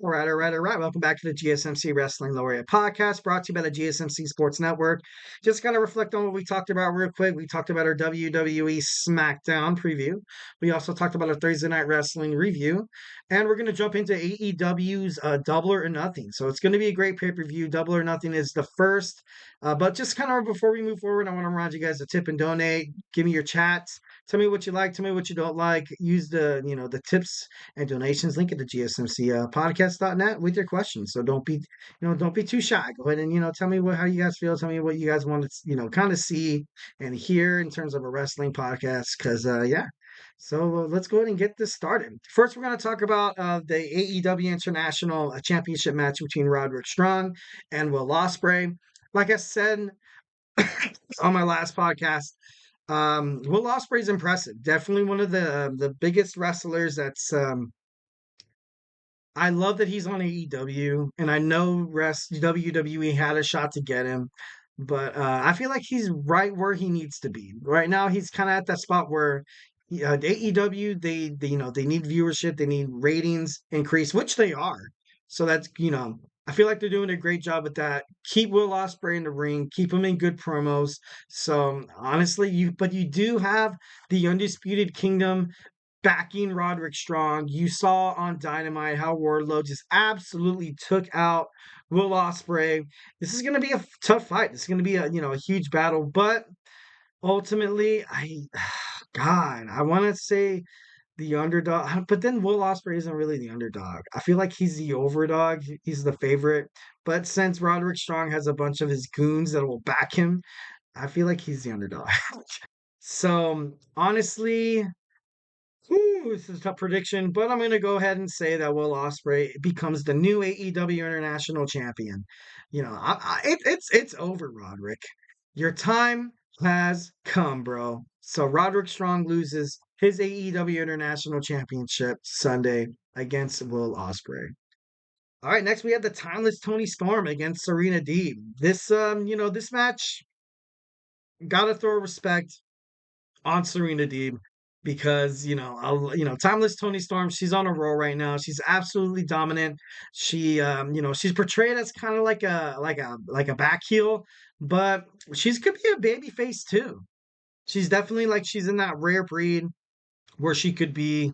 All right. Welcome back to the GSMC Wrestling Laureate Podcast, brought to you by the GSMC Sports Network. Just kind of reflect on what we talked about real quick. We talked about our WWE SmackDown preview. We also talked about our Thursday Night Wrestling review. And we're going to jump into AEW's Double or Nothing. So it's going to be a great pay-per-view. Double or Nothing is the first. But just kind of before we move forward, I want to remind you guys to tip and donate. Give me your chats. Tell me what you like. Tell me what you don't like. Use the tips and donations link at the GSMC podcast.net with your questions. So don't be too shy. Go ahead and, tell me how you guys feel. Tell me what you guys want to, kind of see and hear in terms of a wrestling podcast. Cause, yeah. So let's go ahead and get this started. First, we're going to talk about the AEW International Championship match between Roderick Strong and Will Ospreay. Like I said on my last podcast, Will Ospreay is impressive. Definitely one of the biggest wrestlers that's I love that he's on AEW, and I know WWE had a shot to get him, but I feel like he's right where he needs to be. Right now, he's kind of at that spot where the AEW they need viewership, they need ratings increase, which they are. So that's I feel like they're doing a great job with that. Keep Will Ospreay in the ring, keep him in good promos. So honestly, you do have the Undisputed Kingdom backing Roderick Strong. You saw on Dynamite how Wardlow just absolutely took out Will Ospreay. This is going to be a tough fight. This is going to be a huge battle, but ultimately, God, I want to say the underdog, but then Will Ospreay isn't really the underdog. I feel like he's the overdog. He's the favorite, but since Roderick Strong has a bunch of his goons that will back him, I feel like he's the underdog. So honestly, this is a tough prediction, but I'm going to go ahead and say that Will Ospreay becomes the new AEW International Champion. It's over, Roderick. Your time has come, bro. So Roderick Strong loses his AEW International Championship Sunday against Will Ospreay. All right, next we have the timeless Tony Storm against Serena Deeb. This match, gotta throw respect on Serena Deeb because timeless Tony Storm, she's on a roll right now. She's absolutely dominant. She's portrayed as kind of like a back heel, but she's could be a baby face too. She's definitely like she's in that rare breed where she could be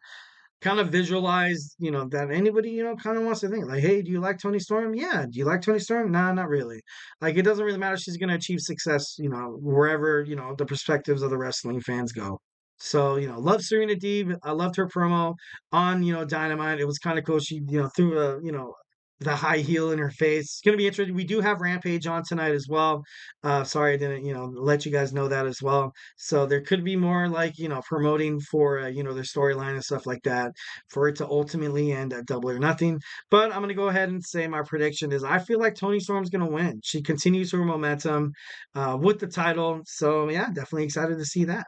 kind of visualized, that anybody, kind of wants to think like, hey, do you like Tony Storm? Yeah. Do you like Tony Storm? Nah, not really. Like, it doesn't really matter. She's going to achieve success, wherever, the perspectives of the wrestling fans go. So, love Serena Deeb. I loved her promo on, Dynamite. It was kind of cool. She, threw the high heel in her face. It's going to be interesting. We do have Rampage on tonight as well. Sorry I didn't, let you guys know that as well. So there could be more like, promoting for, their storyline and stuff like that for it to ultimately end at Double or Nothing. But I'm going to go ahead and say my prediction is I feel like Tony Storm's going to win. She continues her momentum with the title. So yeah, definitely excited to see that.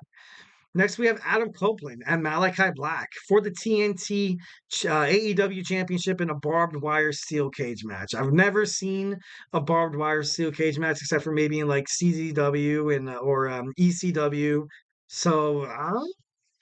Next, we have Adam Copeland and Malakai Black for the TNT AEW Championship in a barbed wire steel cage match. I've never seen a barbed wire steel cage match except for maybe in like CZW and or ECW. So I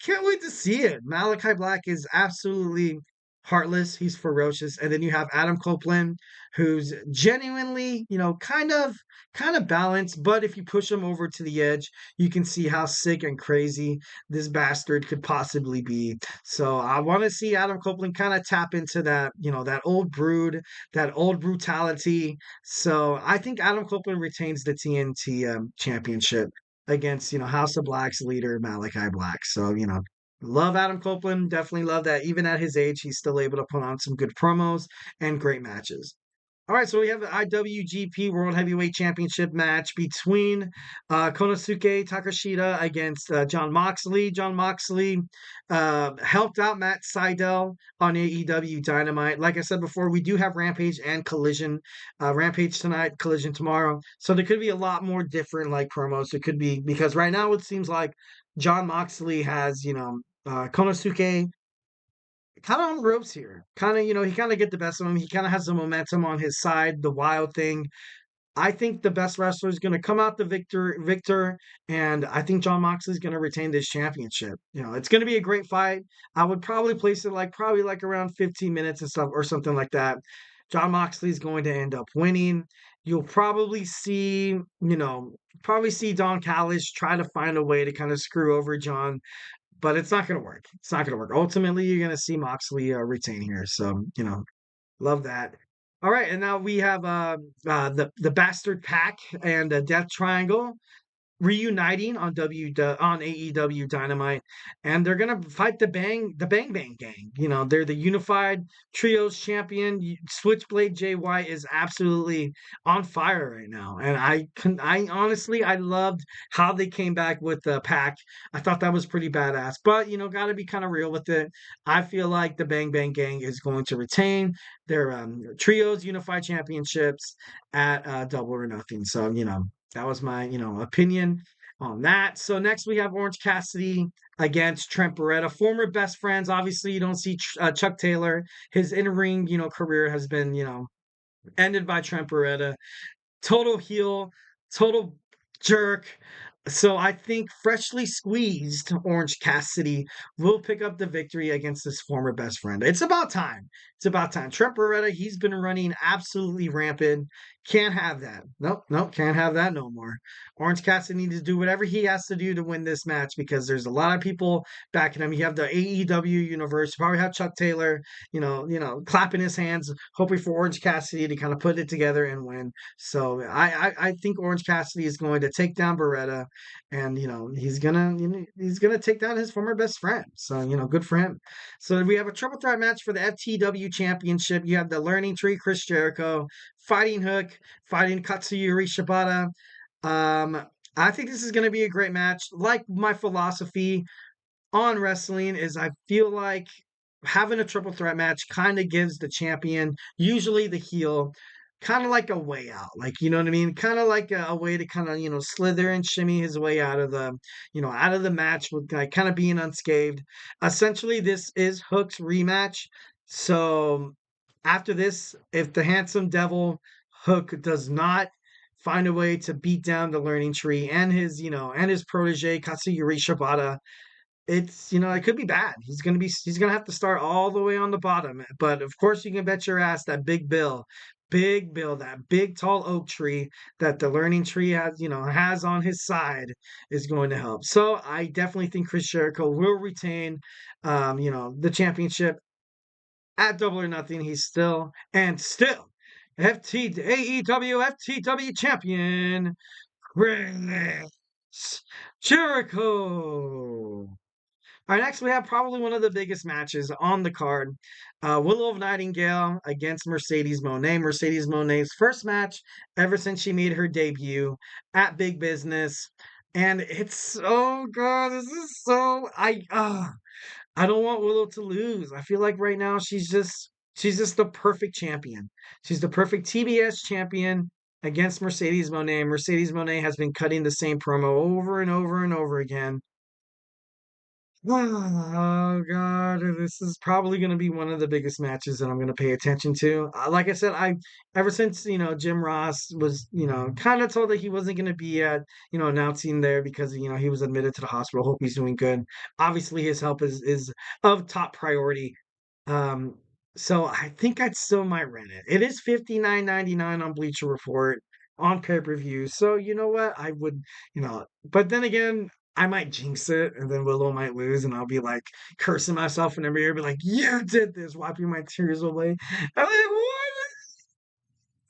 can't wait to see it. Malachi Black is absolutely heartless. He's ferocious. And then you have Adam Copeland, who's genuinely, kind of balanced. But if you push him over to the edge, you can see how sick and crazy this bastard could possibly be. So I want to see Adam Copeland kind of tap into that, that old brood, that old brutality. So I think Adam Copeland retains the TNT championship against, House of Black's leader, Malachi Black. So, love Adam Copeland. Definitely love that. Even at his age, he's still able to put on some good promos and great matches. All right, so we have the IWGP World Heavyweight Championship match between Konosuke Takashita against John Moxley. John Moxley helped out Matt Sydal on AEW Dynamite. Like I said before, we do have Rampage and Collision. Rampage tonight, Collision tomorrow. So there could be a lot more different like promos. It could be because right now it seems like John Moxley has, Konosuke kind of on the ropes here. Kind of, he kind of get the best of him. He kind of has the momentum on his side, the wild thing. I think the best wrestler is going to come out the victor, and I think John Moxley is going to retain this championship. It's going to be a great fight. I would probably place it like probably like around 15 minutes and stuff or something like that. John Moxley is going to end up winning. You'll probably see Don Callis try to find a way to kind of screw over John, but it's not going to work. It's not going to work. Ultimately, you're going to see Moxley retain here. So, love that. All right, and now we have the Bastard Pack and Death Triangle reuniting on AEW Dynamite, and they're gonna fight the Bang Bang Gang. They're the unified trios champion. Switchblade JY is absolutely on fire right now, and I honestly I loved how they came back with the Pack. I thought that was pretty badass, but got to be kind of real with it. I feel like the Bang Bang Gang is going to retain their trios unified championships at Double or Nothing. So that was my, opinion on that. So next we have Orange Cassidy against Trent Beretta, former best friends. Obviously, you don't see Chuck Taylor. His in-ring, career has been, ended by Trent Beretta. Total heel, total jerk. So I think freshly squeezed Orange Cassidy will pick up the victory against his former best friend. It's about time. It's about time. Trent Beretta, he's been running absolutely rampant. Can't have that. Nope, nope, can't have that no more. Orange Cassidy needs to do whatever he has to do to win this match because there's a lot of people backing him. You have the AEW universe. You probably have Chuck Taylor, clapping his hands, hoping for Orange Cassidy to kind of put it together and win. So I think Orange Cassidy is going to take down Beretta, and he's gonna take down his former best friend. So good for him. So we have a triple threat match for the FTW Championship. You have the Learning Tree, Chris Jericho, Fighting Hook, fighting Katsuyori Shibata. I think this is going to be a great match. Like my philosophy on wrestling is I feel like having a triple threat match kind of gives the champion, usually the heel, kind of like a way out. Like, you know what I mean? Kind of like a way to kind of, slither and shimmy his way out of the match with like kind of being unscathed. Essentially, this is Hook's rematch. So after this, if the handsome devil Hook does not find a way to beat down the learning tree and his protege Katsuyori Shibata, it could be bad. He's gonna have to start all the way on the bottom. But of course, you can bet your ass that Big Bill, that big tall oak tree that the learning tree has on his side is going to help. So I definitely think Chris Jericho will retain, the championship at Double or Nothing. He's still AEW FTW champion Chris Jericho. All right, next we have probably one of the biggest matches on the card. Willow Nightingale against Mercedes Mone. Mercedes Mone's first match ever since she made her debut at Big Business. And it's, oh God, this is I don't want Willow to lose. I feel like right now she's just the perfect champion. She's the perfect TBS champion against Mercedes Mone. Mercedes Mone has been cutting the same promo over and over and over again. Oh God, this is probably going to be one of the biggest matches that I'm going to pay attention to. Like I said, I ever since Jim Ross was kind of told that he wasn't going to be at announcing there because he was admitted to the hospital. Hope he's doing good. Obviously, his help is of top priority. Um, so I think I'd still might rent it. It is $59.99 on Bleacher Report on pay-per-view. So you know what? I would, but then again, I might jinx it and then Willow might lose and I'll be like cursing myself in the mirror, be like, you did this, wiping my tears away. I'm like,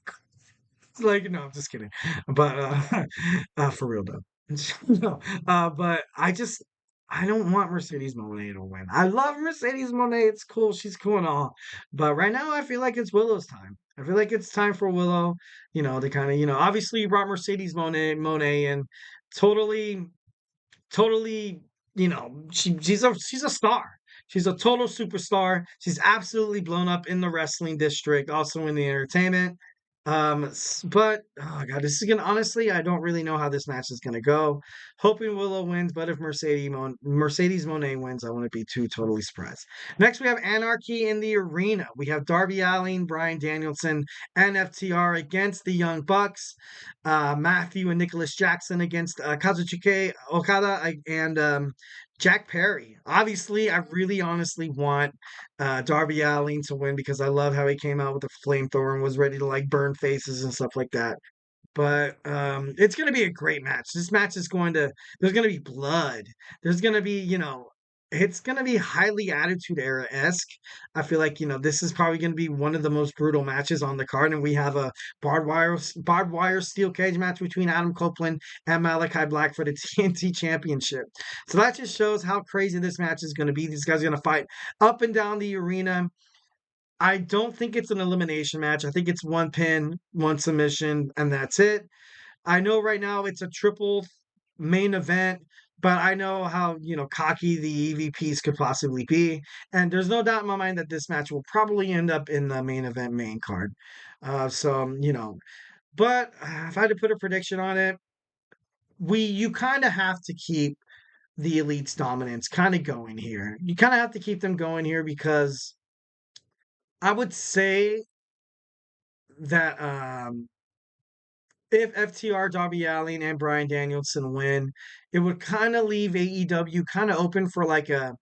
what? It's like, no, I'm just kidding. But for real though. No. But I don't want Mercedes Monet to win. I love Mercedes Monet. It's cool. She's cool and all. But right now I feel like it's Willow's time. I feel like it's time for Willow, to kind of, obviously you brought Mercedes Monet and totally totally, she's a star. She's a total superstar. She's absolutely blown up in the wrestling district, also in the entertainment. But oh god, this is gonna honestly, I don't really know how this match is gonna go. Hoping Willow wins, but if Mercedes Monet wins, I wouldn't be too totally surprised. Next, we have Anarchy in the arena. We have Darby Allin, Bryan Danielson, and FTR against the Young Bucks. Matthew and Nicholas Jackson against Kazuchika Okada and Jack Perry. Obviously, I really honestly want Darby Allin to win because I love how he came out with a flamethrower and was ready to like burn faces and stuff like that. But it's going to be a great match. This match is going to, there's going to be blood. There's going to be, it's going to be highly Attitude Era esque. I feel like, this is probably going to be one of the most brutal matches on the card. And we have a barbed wire steel cage match between Adam Copeland and Malakai Black for the TNT Championship. So that just shows how crazy this match is going to be. These guys are going to fight up and down the arena. I don't think it's an elimination match. I think it's one pin, one submission, and that's it. I know right now it's a triple main event, but I know how, cocky the EVPs could possibly be. And there's no doubt in my mind that this match will probably end up in the main event main card. But if I had to put a prediction on it, you kind of have to keep the Elite's dominance kind of going here. You kind of have to keep them going here because I would say that if FTR, Darby Allin, and Bryan Danielson win, it would kind of leave AEW kind of open for like a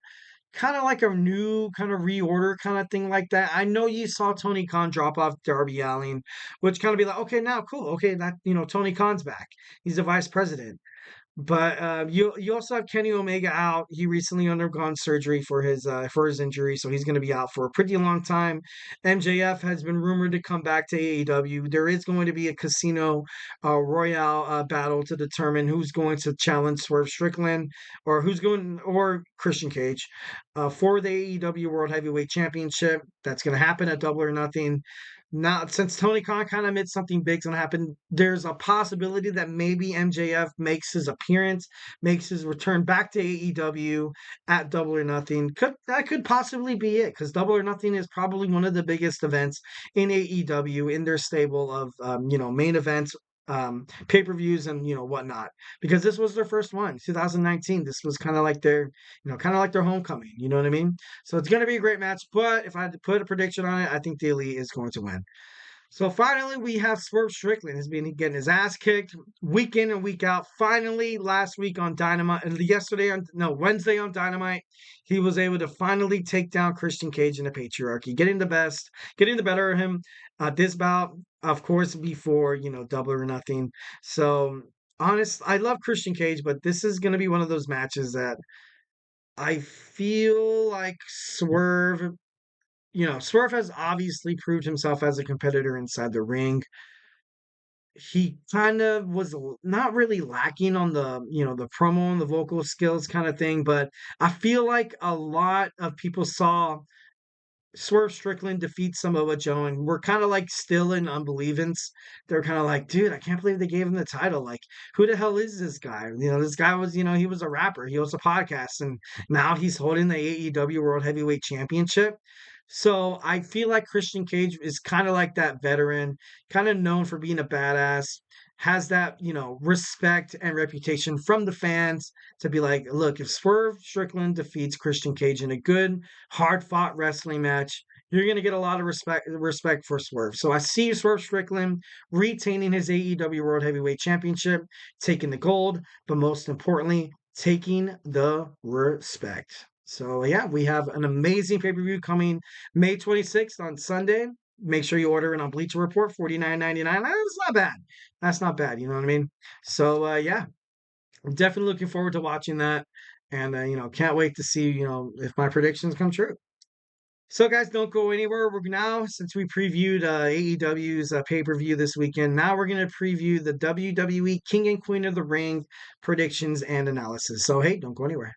new kind of reorder kind of thing like that. I know you saw Tony Khan drop off Darby Allin, which kind of be like, okay, now cool, okay, that Tony Khan's back. He's the vice president. But you also have Kenny Omega out. He recently undergone surgery for his injury, so he's going to be out for a pretty long time. MJF has been rumored to come back to AEW. There is going to be a Casino Royale battle to determine who's going to challenge Swerve Strickland or Christian Cage for the AEW World Heavyweight Championship. That's going to happen at Double or Nothing. Now, since Tony Khan kind of admits something big's gonna happen, there's a possibility that maybe MJF makes his appearance, makes his return back to AEW at Double or Nothing. That could possibly be it, because Double or Nothing is probably one of the biggest events in AEW in their stable of main events, pay-per-views and whatnot. Because this was their first one, 2019. This was kind of like their homecoming. You know what I mean? So it's going to be a great match. But if I had to put a prediction on it, I think the Elite is going to win. So finally, we have Swerve Strickland has been getting his ass kicked week in and week out. Finally, last week on Dynamite, Wednesday on Dynamite, he was able to finally take down Christian Cage in the Patriarchy, getting the better of him. This bout, of course, before Double or Nothing. So I love Christian Cage, but this is going to be one of those matches that I feel like Swerve has obviously proved himself as a competitor inside the ring. He kind of was not really lacking on the promo and the vocal skills kind of thing, but I feel like a lot of people saw Swerve Strickland defeat Samoa Joe, and we're kind of like still in unbelievance. They're kind of like, dude, I can't believe they gave him the title. Like, who the hell is this guy? This guy was, he was a rapper, he hosts a podcast, and now he's holding the AEW World Heavyweight Championship. So I feel like Christian Cage is kind of like that veteran, kind of known for being a badass, has that, respect and reputation from the fans to be like, look, if Swerve Strickland defeats Christian Cage in a good, hard fought wrestling match, you're going to get a lot of respect for Swerve. So I see Swerve Strickland retaining his AEW World Heavyweight Championship, taking the gold, but most importantly, taking the respect. So yeah, we have an amazing pay-per-view coming May 26th on Sunday. Make sure you order it on Bleacher Report, $49.99. That's not bad. That's not bad. You know what I mean? So yeah, I'm definitely looking forward to watching that, and can't wait to see if my predictions come true. So guys, don't go anywhere. We're now, since we previewed AEW's pay-per-view this weekend, now we're going to preview the WWE King and Queen of the Ring predictions and analysis. So hey, don't go anywhere.